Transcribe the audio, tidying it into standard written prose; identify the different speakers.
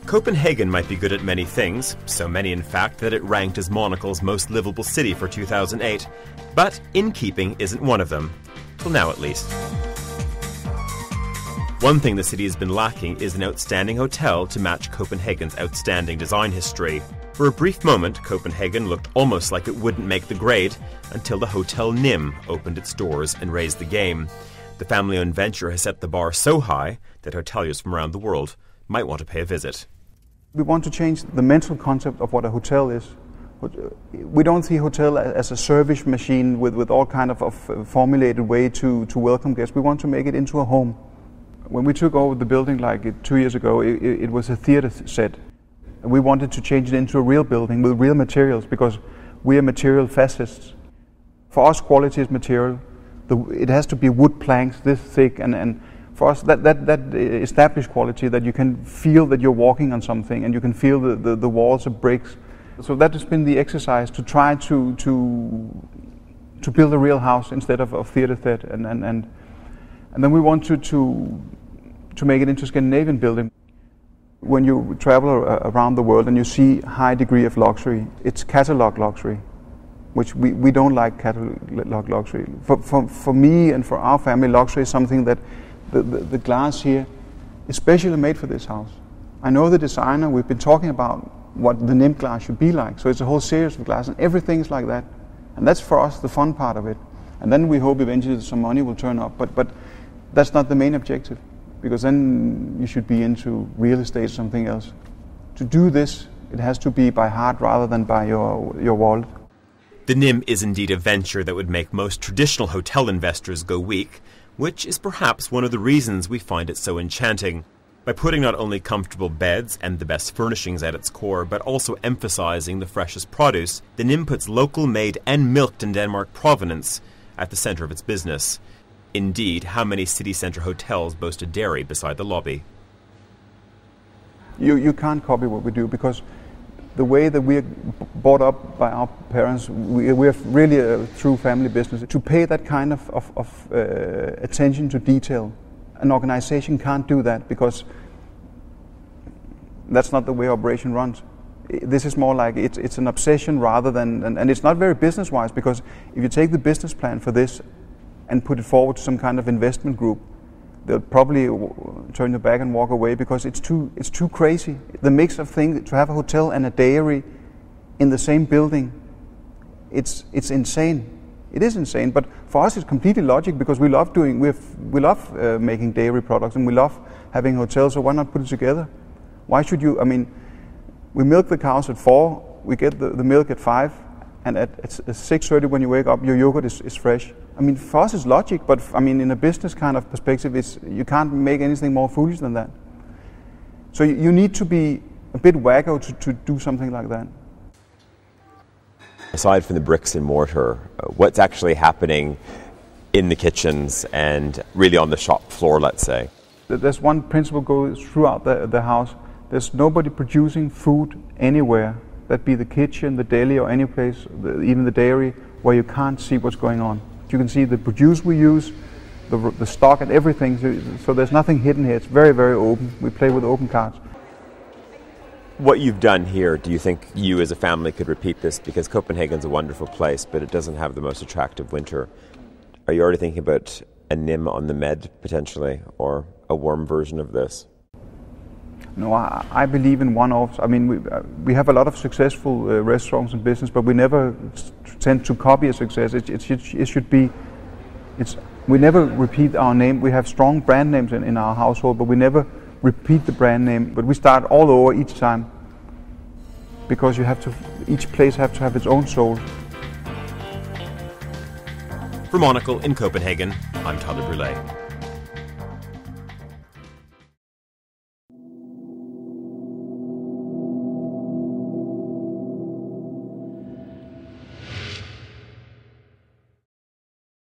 Speaker 1: Copenhagen might be good at many things, so many in fact that it ranked as Monocle's most livable city for 2008. But innkeeping isn't one of them. Till now at least. One thing the city has been lacking is an outstanding hotel to match Copenhagen's outstanding design history. For a brief moment, Copenhagen looked almost like it wouldn't make the grade until the Hotel Nimb opened its doors and raised the game. The family-owned venture has set the bar so high that hoteliers from around the world might want to pay a visit.
Speaker 2: We want to change the mental concept of what a hotel is. We don't see hotel as a service machine with all kind of formulated way to welcome guests. We want to make it into a home. When we took over the building like 2 years ago, it was a theater set. We wanted to change it into a real building with real materials because we are material fascists. For us, quality is material. It has to be wood planks this thick, and for us, that established quality that you can feel that you're walking on something and you can feel the walls of bricks. So that has been the exercise to try to build a real house instead of a theater set, and then we want to make it into a Scandinavian building. When you travel around the world and you see high degree of luxury, it's catalog luxury, which we don't like catalog luxury. For me and for our family, luxury is something that the glass here is specially made for this house. I know the designer, we've been talking about what the Nimb glass should be like, so it's a whole series of glass and everything's like that. And that's for us the fun part of it. And then we hope eventually some money will turn up, but that's not the main objective, because then you should be into real estate or something else. To do this, it has to be by heart rather than by your wallet.
Speaker 1: The Nimb is indeed a venture that would make most traditional hotel investors go weak, which is perhaps one of the reasons we find it so enchanting. By putting not only comfortable beds and the best furnishings at its core, but also emphasizing the freshest produce, the Nimb puts local made and milked in Denmark provenance at the center of its business. Indeed, how many city centre hotels boast a dairy beside the lobby?
Speaker 2: You can't copy what we do, because the way that we're brought up by our parents, we're really a true family business. To pay that kind of attention to detail, an organization can't do that, because that's not the way operation runs. This is more like it's an obsession rather than, and it's not very business-wise, because if you take the business plan for this and put it forward to some kind of investment group, they'll probably turn their back and walk away, because it's too crazy. The mix of things, to have a hotel and a dairy in the same building, it's insane. It is insane, but for us it's completely logic, because we love making dairy products and we love having hotels. So why not put it together? Why should you? I mean, we milk the cows at 4, we get the milk at 5, and at 6:30 when you wake up, your yogurt is fresh. I mean, for us it's logic, but I mean, in a business kind of perspective, you can't make anything more foolish than that. So you need to be a bit wacko to do something like that.
Speaker 3: Aside from the bricks and mortar, what's actually happening in the kitchens and really on the shop floor, let's say?
Speaker 2: There's one principle goes throughout the house. There's nobody producing food anywhere, that be the kitchen, the deli, or any place, even the dairy, where you can't see what's going on. You can see the produce we use, the stock and everything, so there's nothing hidden here. It's very, very open. We play with open cards.
Speaker 3: What you've done here, do you think you as a family could repeat this? Because Copenhagen's a wonderful place, but it doesn't have the most attractive winter. Are you already thinking about a Nimb on the Med, potentially, or a warm version of this?
Speaker 2: No, I believe in one-offs. I mean, we have a lot of successful restaurants and business, but we never tend to copy a success. It should be. We never repeat our name. We have strong brand names in our household, but we never repeat the brand name. But we start all over each time, because each place have to have its own soul.
Speaker 1: For Monocle in Copenhagen, I'm Tyler Brûlé.